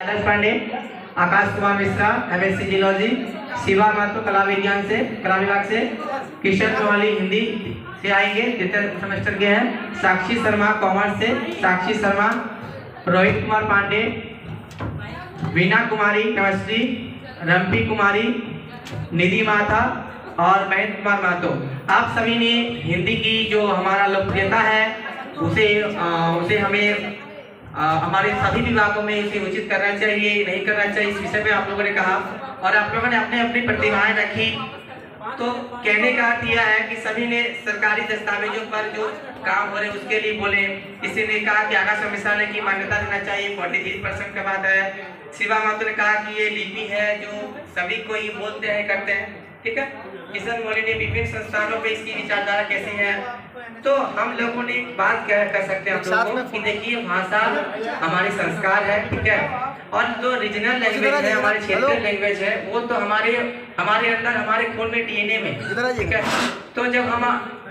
Kailash Pandey, Akash Kumar Mishra MSc geology, Shiva Mathur कला विज्ञान से कला विभाग से, किशन मोहाली हिंदी से आएंगे, तृतीय सेमेस्टर के हैं, साक्षी शर्मा कॉमर्स से, साक्षी शर्मा, रोहित कुमार पांडे, वीना कुमारी केमिस्ट्री, रंपी कुमारी, निधि माथा और महेंद्र कुमार महतो। आप सभी ने हिंदी की जो हमारा लोकप्रियता है उसे हमें हमारे सभी विभागों में इसे उचित करना चाहिए, नहीं करना चाहिए, इस विषय में आप लोगों ने कहा और आप लोगों ने अपने अपनी प्रतिभाएं रखी। तो कहने का अर्थ यह है कि सभी ने सरकारी दस्तावेजों पर जो काम हो रहे उसके लिए बोले। किसी ने कहा कि आकाश मिश्रा ने की मान्यता देना चाहिए, 43% का बात है। शिवा माथुर ने कहा कि ये लिपि है जो सभी को ये बोलते हैं करते हैं, ठीक है। किशन मोहाली ने विभिन्न संस्थानों पे इसकी विचारधारा कैसी है। तो हम लोगों ने एक बात कर सकते हैं आप लोगों को कि देखिए भाषा हमारे संस्कार है, ठीक है, और जो रीजनल लैंग्वेज है, हमारे क्षेत्रीय लैंग्वेज है, वो तो हमारे अंदर हमारे खून में डीएनए में, ठीक है। तो जब हम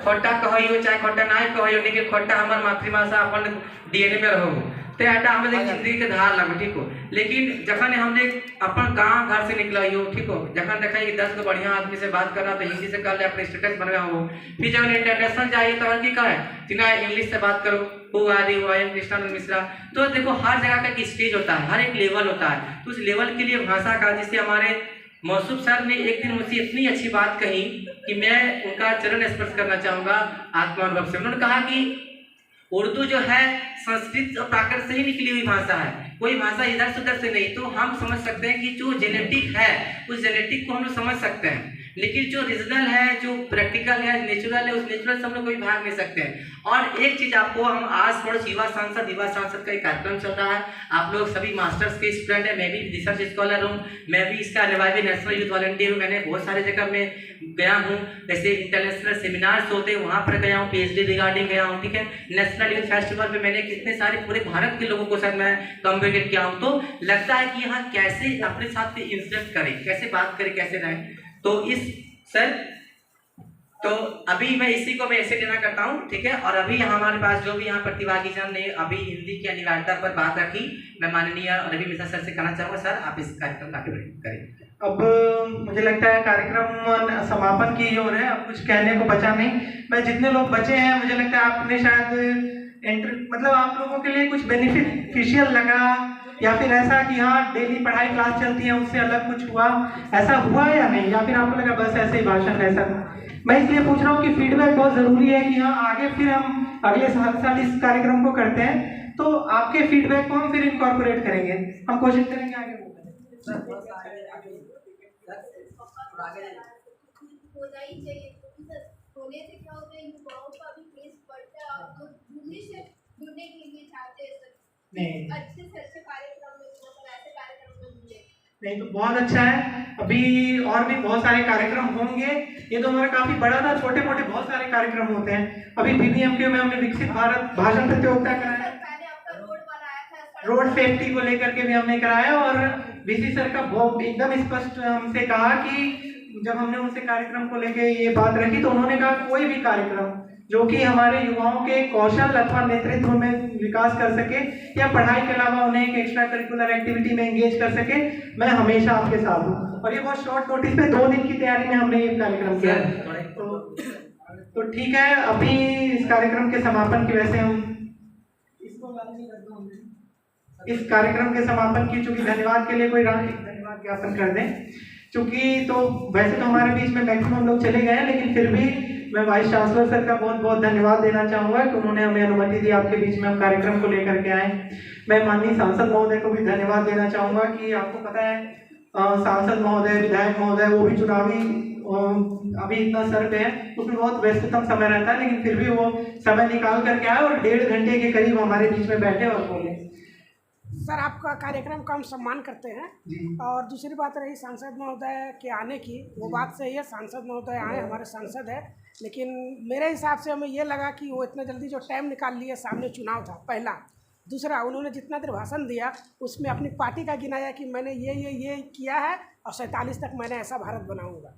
खोटा कहो चाहे खोटा ना कहो, लेकिन खोटा हमारी मातृभाषा अपन डीएनए में रहो तो ऐसा हमारे जिंदगी के धार लगे, ठीक हो। लेकिन जखन हमने अपन गाँव घर से निकला हो, ठीक हो, जखन देखा कि 10 को बढ़िया आदमी से बात करना तो हिंदी से कर ले, अपने स्टेटस बनवा हो, फिर जब इंटरनेशनल जाइए तो की कहा है तिना इंग्लिश से बात करो, who are you, I am Krishnanand Mishra. तो देखो हर जगह का एक स्टेज होता है, हर एक लेवल होता है, तो उस लेवल के लिए भाषा का, जिससे हमारे मौसूफ सर ने एक दिन मुझसे इतनी अच्छी बात कही कि मैं उनका चरण स्पर्श करना चाहूँगा आत्मानुभव से। उन्होंने कहा कि उर्दू जो है संस्कृत और प्राकृत से ही निकली हुई भाषा है, कोई भाषा इधर से उधर से नहीं। तो हम समझ सकते हैं कि जो जेनेटिक है उस जेनेटिक को हम लोग समझ सकते हैं, लेकिन जो रीजनल है, जो प्रैक्टिकल है, नेचुरल है, उस नेचुरल से हम लोग कोई भाग नहीं सकते हैं। और एक चीज आपको हम आस पड़ोस युवा सांसद का एक कार्यक्रम चल रहा है, आप लोग सभी मास्टर्स के स्टूडेंट हैं, मैं भी रिसर्च स्कॉलर हूँ, मैं भी इसका रिवाइवल नेशनल यूथ वॉलंटियर हूँ, मैंने बहुत सारे जगह में गया हूँ, जैसे इंटरनेशनल सेमिनार्स होते हैं वहाँ पर गया हूँ, पीएचडी रिगार्डिंग गया हूँ, ठीक है। नेशनल यूथ फेस्टिवल में मैंने कितने सारे पूरे भारत के लोगों को साथ मैं कम्युनिकेट किया हूँ। तो लगता है कि यहाँ कैसे अपने साथ में इंटरेक्ट करें, कैसे बात करें, कैसे रहें। तो इस सर तो अभी मैं इसी को मैं ऐसे देना करता हूँ, ठीक है। और अभी हमारे पास जो भी यहाँ प्रतिभागी जन ने अभी हिंदी की अनिवार्यता पर बात रखी, मैं माननीय रवि मिश्रा सर से कहना चाहूँगा, सर आप इस कार्यक्रम का करें। अब मुझे लगता है कार्यक्रम समापन की ओर है, अब कुछ कहने को बचा नहीं। मैं जितने लोग बचे हैं मुझे लगता है आपने शायद मतलब आप लोगों के लिए कुछ बेनिफिशियल लगा, या फिर ऐसा कि हाँ डेली पढ़ाई क्लास चलती है उससे अलग कुछ हुआ, ऐसा हुआ या नहीं, या फिर आपको लगा बस ऐसे ही भाषण ऐसा। मैं इसलिए पूछ रहा हूँ कि फीडबैक बहुत जरूरी है कि हाँ आगे फिर हम अगले साल इस कार्यक्रम को करते हैं तो आपके फीडबैक को हम फिर इनकॉर्पोरेट करेंगे, हम कोशिश करेंगे आगे होने से क्या होता है, युवाओं का भी प्रेस बढ़ता है और वो जुड़ने के लिए चाहते हैं सर, अच्छे से अच्छे कार्यक्रम में, मतलब ऐसे कार्यक्रम में जुड़े। नहीं तो बहुत अच्छा है, अभी और भी बहुत सारे कार्यक्रम होंगे। ये तो हमारा काफी बड़ा था, छोटे मोटे बहुत सारे कार्यक्रम होते हैं। अभी बीबीएमके में हमने विकसित भारत भाषण प्रतियोगिता कराया, रोड सेफ्टी को लेकर के भी हमने कराया, और वीसी सर का बहुत एकदम स्पष्ट हमसे कहा कि जब हमने उनसे कार्यक्रम को लेके ये बात रखी तो उन्होंने कहा कोई भी कार्यक्रम जो कि हमारे युवाओं के कौशल अथवा नेतृत्व में विकास कर सके या पढ़ाई के अलावा उन्हें एक एक्स्ट्रा करिकुलर एक्टिविटी में एंगेज कर सके, मैं हमेशा आपके साथ हूँ। और ये बहुत शॉर्ट नोटिस पे 2 दिन की तैयारी में हमने ये कार्यक्रम किया। तो ठीक है, अभी इस कार्यक्रम के समापन की वैसे हम इस कार्यक्रम के समापन की चूंकि धन्यवाद के लिए कोई धन्यवाद ज्ञापन कर दें, चूंकि तो वैसे तो हमारे बीच में मैक्सिमम लोग चले गए हैं, लेकिन फिर भी मैं वाइस चांसलर सर का बहुत बहुत धन्यवाद देना चाहूँगा कि उन्होंने हमें अनुमति दी आपके बीच में हम कार्यक्रम को लेकर के आए। मैं माननीय सांसद महोदय को भी धन्यवाद देना चाहूँगा कि आपको पता है सांसद महोदय, विधायक महोदय, वो भी चुनावी अभी इतना सर पे है, उसमें बहुत व्यस्ततम समय रहता है, लेकिन फिर भी वो समय निकाल करके आए और 1.5 घंटे के करीब हमारे बीच में बैठे और बोले। सर आपका कार्यक्रम का हम सम्मान करते हैं, और दूसरी बात रही सांसद महोदय के आने की, वो बात सही है, सांसद महोदय आए, हमारे सांसद है, लेकिन मेरे हिसाब से हमें ये लगा कि वो इतना जल्दी जो टाइम निकाल लिए, सामने चुनाव था पहला, दूसरा उन्होंने जितना देर भाषण दिया उसमें अपनी पार्टी का गिनाया कि मैंने ये किया है और 47 तक मैंने ऐसा भारत बनाऊंगा।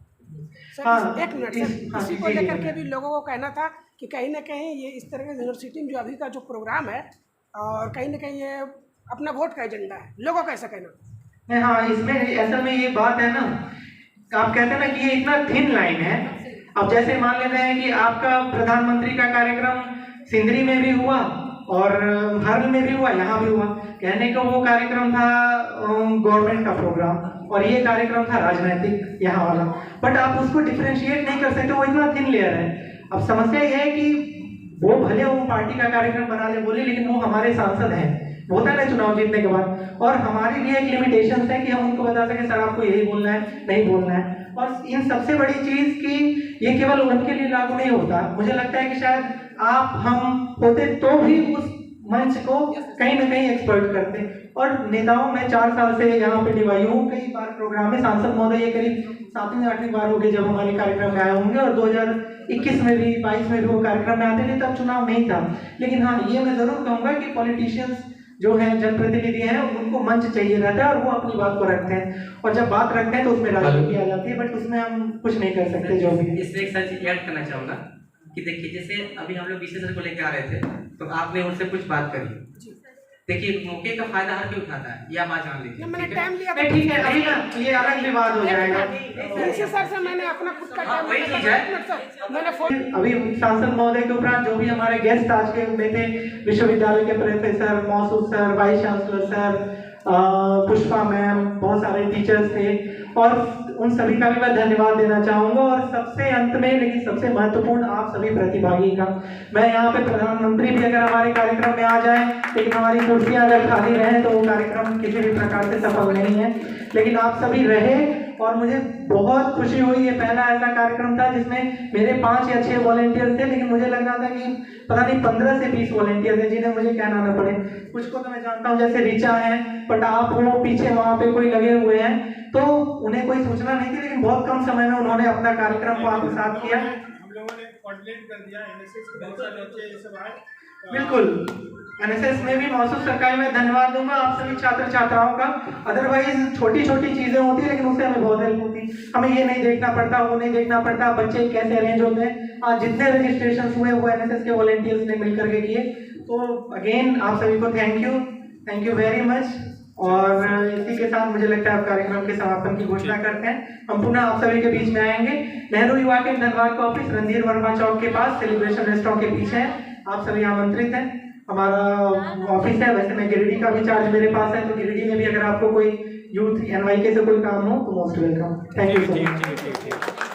सर एक मिनट सर, इसी को लेकर के भी लोगों को कहना था कि कहीं ना कहीं ये इस तरह के यूनिवर्सिटी में जो अभी का जो प्रोग्राम है, और कहीं ना कहीं ये अपना वोट का एजेंडा है, लोगों का ऐसा कहना। नहीं, हाँ, इसमें असल में ये बात है ना, आप कहते हैं ना कि ये इतना थिन लाइन है। अब जैसे मान लेते हैं कि आपका प्रधानमंत्री का कार्यक्रम सिंदरी में भी हुआ और हर्ल में भी हुआ, यहाँ भी हुआ। कहने का वो कार्यक्रम था गवर्नमेंट का प्रोग्राम और ये कार्यक्रम था राजनीतिक यहाँ वाला, बट आप उसको डिफरेंशिएट नहीं कर सकते, वो इतना थिन लेयर है। अब समस्या ये है कि वो भले वो पार्टी का कार्यक्रम बना ले बोले, लेकिन वो हमारे सांसद हैं, होता है ना चुनाव जीतने के बाद, और हमारी भी एक लिमिटेशन है कि हम उनको बता सकें सर आपको यही बोलना है, नहीं बोलना है। और इन सबसे बड़ी चीज कि ये केवल उनके लिए लागू नहीं होता, मुझे लगता है कि शायद आप हम होते तो भी उस मंच को कहीं ना कहीं एक्सपर्ट करते। और नेताओं में 4 साल से यहाँ पे डिवाई हूँ, कई बार प्रोग्राम में सांसद महोदय ये करीब 7वीं 8वीं बार हो गए जब हमारे कार्यक्रम में आए होंगे, और 2021 में भी 22 में भी वो कार्यक्रम में आते थे, तब चुनाव नहीं था। लेकिन हाँ, ये मैं जरूर कहूँगा कि पॉलिटिशियंस जो हैं, जनप्रतिनिधि हैं, उनको मंच चाहिए रहता है और वो अपनी बात को रखते हैं, और जब बात रखते हैं तो उसमें राजनीति आ जाती है, बट उसमें हम कुछ नहीं कर सकते। जो भी इसमें एक सच ऐड करना चाहूँगा कि देखिए, जैसे अभी हम लोग विशेषज्ञ को लेकर आ रहे थे तो आपने उनसे कुछ बात करी। देखिए, मौके का फायदा हर कोई उठाता है, या बात जान लीजिए। मैंने टाइम लिया, ठीक है, अभी ना ये अलग विवाद हो जाएगा। सर से मैंने अपना खुद का टाइम वही चीज है। मैंने फोन अभी सांसद महोदय के उपरांत जो भी हमारे गेस्ट आज के में थे, विश्वविद्यालय के professor Masood sir, vice chancellor sir, Pushpa ma'am, बहुत सारे टीचर्स थे, और उन सभी का भी मैं धन्यवाद देना चाहूंगा। और सबसे अंत में, लेकिन सबसे महत्वपूर्ण, आप सभी प्रतिभागी का। मैं यहाँ पे प्रधानमंत्री भी अगर हमारे कार्यक्रम में आ जाए, लेकिन हमारी कुर्सियां अगर खाली रहे तो वो कार्यक्रम किसी भी प्रकार से सफल नहीं है। लेकिन आप सभी रहे और मुझे बहुत खुशी हुई। ये पहला ऐसा कार्यक्रम था जिसमें मेरे 5 या 6 वॉलेंटियर थे, लेकिन मुझे लग रहा था कि पता नहीं 15 से 20 वॉलेंटियर थे जिन्हें मुझे कहना न पड़े। कुछ को तो मैं जानता हूँ, जैसे ऋचा है, बट आप वो पीछे वहाँ पे कोई लगे हुए हैं, तो उन्हें कोई सूचना नहीं थी, लेकिन बहुत कम समय में उन्होंने अपना कार्यक्रम को आत्मसात किया। हम लोगों ने कोऑर्डिनेट कर दिया, एनएसएस के बहुत सारे बच्चे ये सब आए। बिल्कुल, एनएसएस में भी मौसूद सरकार में धन्यवाद दूंगा आप सभी छात्र छात्राओं का। अदरवाइज छोटी छोटी चीजें होती है, लेकिन उससे हमें बहुत हेल्प होती है। हमें ये नहीं देखना पड़ता, वो नहीं देखना पड़ता, बच्चे कैसे अरेंज होते हैं। आज जितने रजिस्ट्रेशन हुए वो एनएसएस के वॉलेंटियर्स ने मिलकर के किए। तो अगेन आप सभी को थैंक यू वेरी मच। और इसी के साथ मुझे लगता है आप कार्यक्रम के समापन की घोषणा करते हैं। हम पुनः आप सभी के बीच में आएंगे। नेहरू युवा के धनबाद का ऑफिस रणधीर वर्मा चौक के पास सेलिब्रेशन रेस्टोरेंट के पीछे है, आप सभी आमंत्रित हैं। हमारा ऑफिस है, वैसे मैं गिरिडीह का भी चार्ज मेरे पास है, तो गिरिडीह में भी अगर आपको कोई यूथ NYK से कोई काम हो तो most welcome. Thank you so much.